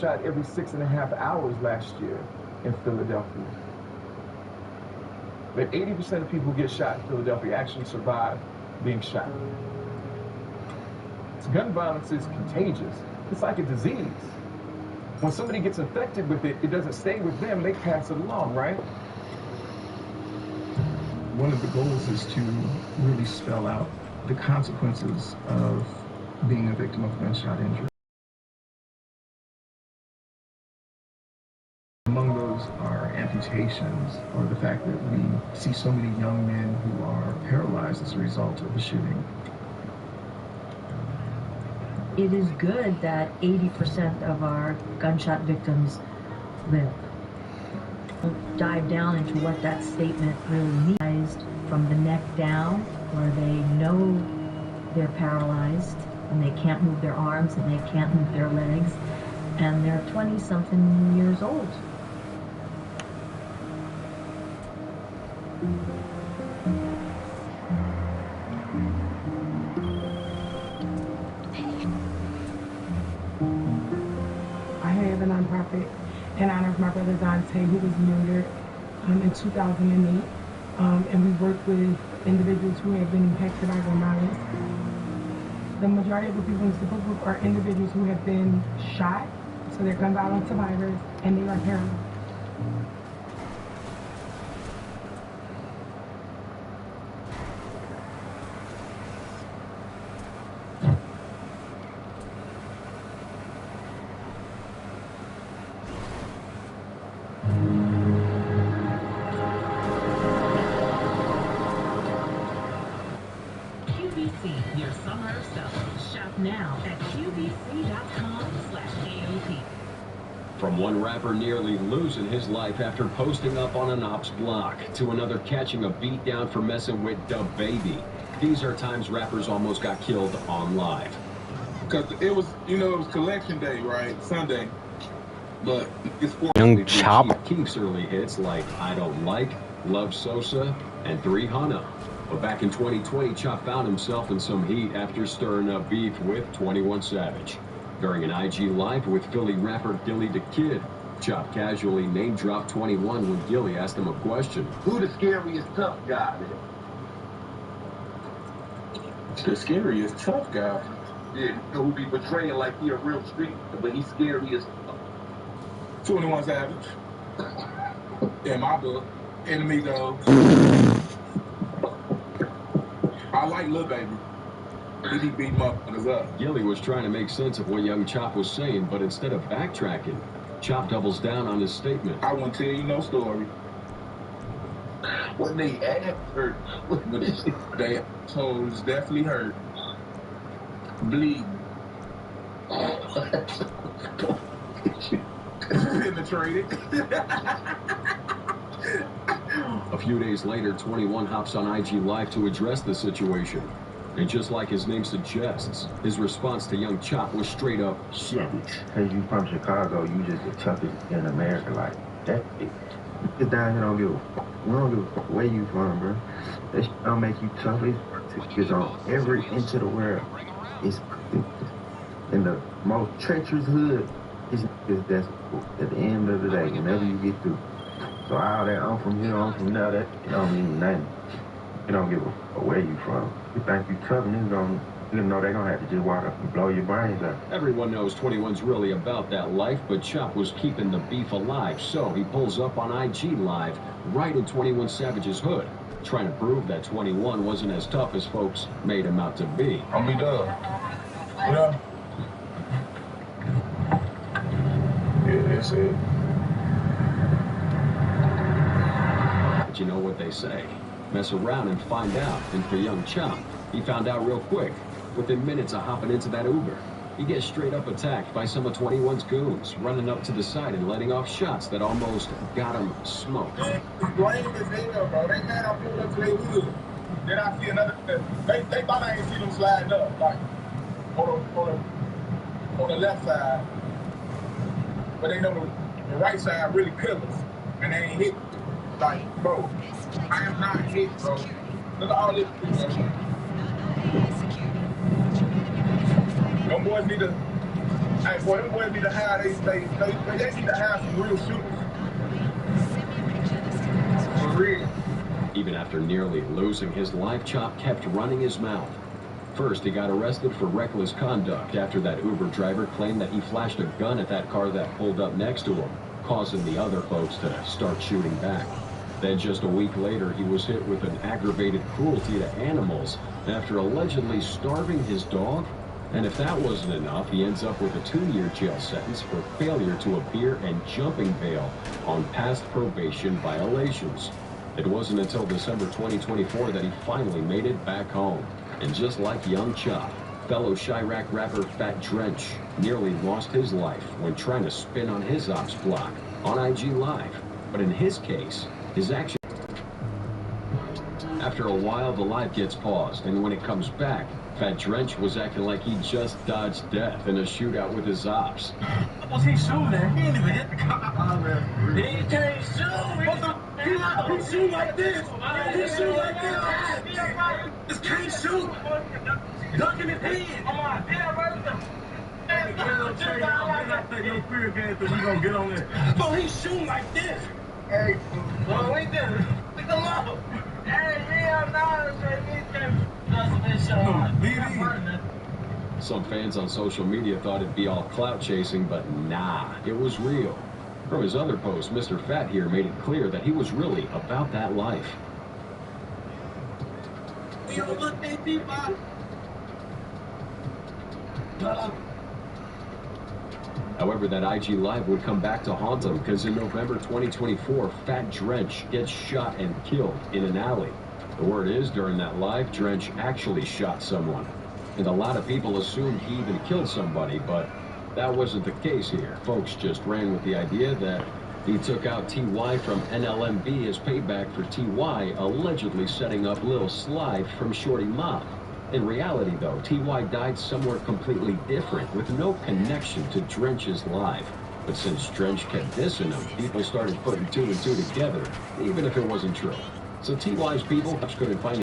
shot every 6.5 hours last year in Philadelphia. But 80% of people who get shot in Philadelphia actually survive being shot. So gun violence is contagious. It's like a disease. When somebody gets infected with it, it doesn't stay with them, they pass it along, right? One of the goals is to really spell out the consequences of being a victim of gunshot injury. Among those are amputations, or the fact that we see so many young men who are paralyzed as a result of the shooting. It is good that 80% of our gunshot victims live. We'll dive down into what that statement really means. From the neck down, where they know they're paralyzed and they can't move their arms and they can't move their legs, and they're 20-something years old. I have a nonprofit in honor of my brother Dante, who was murdered in 2008. And we work with individuals who have been impacted by gun violence. The majority of the people in the support group are individuals who have been shot, so they're gun violence survivors, and they are paralyzed. Your summer sale. Shop now at qvc.com/AOP. From one rapper nearly losing his life after posting up on an ops block to another catching a beat down for messing with Da Baby. These are times rappers almost got killed on live. Because it was, it was collection day, right? Sunday. But it's Young Chop. Keith's early hits like I Don't Like, Love Sosa, and 300. But back in 2020, Chop found himself in some heat after stirring up beef with 21 Savage. During an IG Live with Philly rapper Gilly the Kid, Chop casually name-dropped 21 when Gilly asked him a question. Who the scariest tough guy is? The scariest tough guy? Yeah, who be portraying like he a real street, but he's scary as 21 Savage. In my book. Enemy though. I like Lil Baby. He be beating motherfuckers up. Gilly was trying to make sense of what young Chop was saying, but instead of backtracking, Chop doubles down on his statement. I won't tell you no story. When they ass hurt. They toes definitely hurt. Bleed. Penetrated. A few days later, 21 hops on IG Live to address the situation. And just like his name suggests, his response to young Chop was straight up savage. Hey, you from Chicago, you just the toughest in America, like that. Get down here, don't give a we don't give a where you from, bro. That shit don't make you tough. It's on every inch of the world. It's in the most treacherous hood. It's that's at the end of the day, whenever you get through. So all that I'm from here, I'm from there, that it don't mean nothing. You don't give a where you from. You think you tough, and you know they're gonna have to just walk up and blow your brains out. Everyone knows 21's really about that life, but Chop was keeping the beef alive, so he pulls up on IG Live right in 21 Savage's hood, trying to prove that 21 wasn't as tough as folks made him out to be. I'm be done. Yeah. Yeah, that's it. But you know what they say. Mess around and find out. And for young Chop, he found out real quick. Within minutes of hopping into that Uber, he gets straight up attacked by some of 21's goons, running up to the side and letting off shots that almost got him smoked. Man, blame is hell, bro. They mad I pulled up to their hood. Then I see another. They thought I ain't see them sliding up, like on the left side. But they know the right side really pillars, and they ain't hit. Like, bro, I am not hit, bro. Look at all this shit, bro. Them boys need to, hey, Hey, boy, them boys need to hire, they need to hire some real shooters. For real. Even after nearly losing his life, Chop kept running his mouth. First, he got arrested for reckless conduct after that Uber driver claimed that he flashed a gun at that car that pulled up next to him, causing the other folks to start shooting back. Then just a week later, he was hit with an aggravated cruelty to animals after allegedly starving his dog. And if that wasn't enough, he ends up with a 2-year jail sentence for failure to appear and jumping bail on past probation violations. It wasn't until December 2024 that he finally made it back home. And just like young Chop, fellow Chirac rapper Fat Drench nearly lost his life when trying to spin on his ops block on IG Live. But in his case, his action... After a while, the live gets paused, and when it comes back, Fat Drench was acting like he just dodged death in a shootout with his ops. What was he shooting at? He didn't even hit the car. He can't shoot. He shoot like this. He shoot like this. Just can't shoot. Ducking his head. Come on. We gonna get on there. So he's shooting like this. Hey, well, we did it. Pick him up. Hey, Some fans on social media thought it'd be all clout chasing, but nah, it was real. From his other post, Mr. Fat here made it clear that he was really about that life. However, that IG Live would come back to haunt him because in November 2024, Fat Drench gets shot and killed in an alley. The word is, during that live, Drench actually shot someone. And a lot of people assumed he even killed somebody, but that wasn't the case here. Folks just ran with the idea that he took out TY from NLMB as payback for TY allegedly setting up Lil Sly from Shorty Mob. In reality, though, TY died somewhere completely different with no connection to Drench's live. But since Drench kept dissing him, people started putting 2 and 2 together, even if it wasn't true. So TY's people couldn't find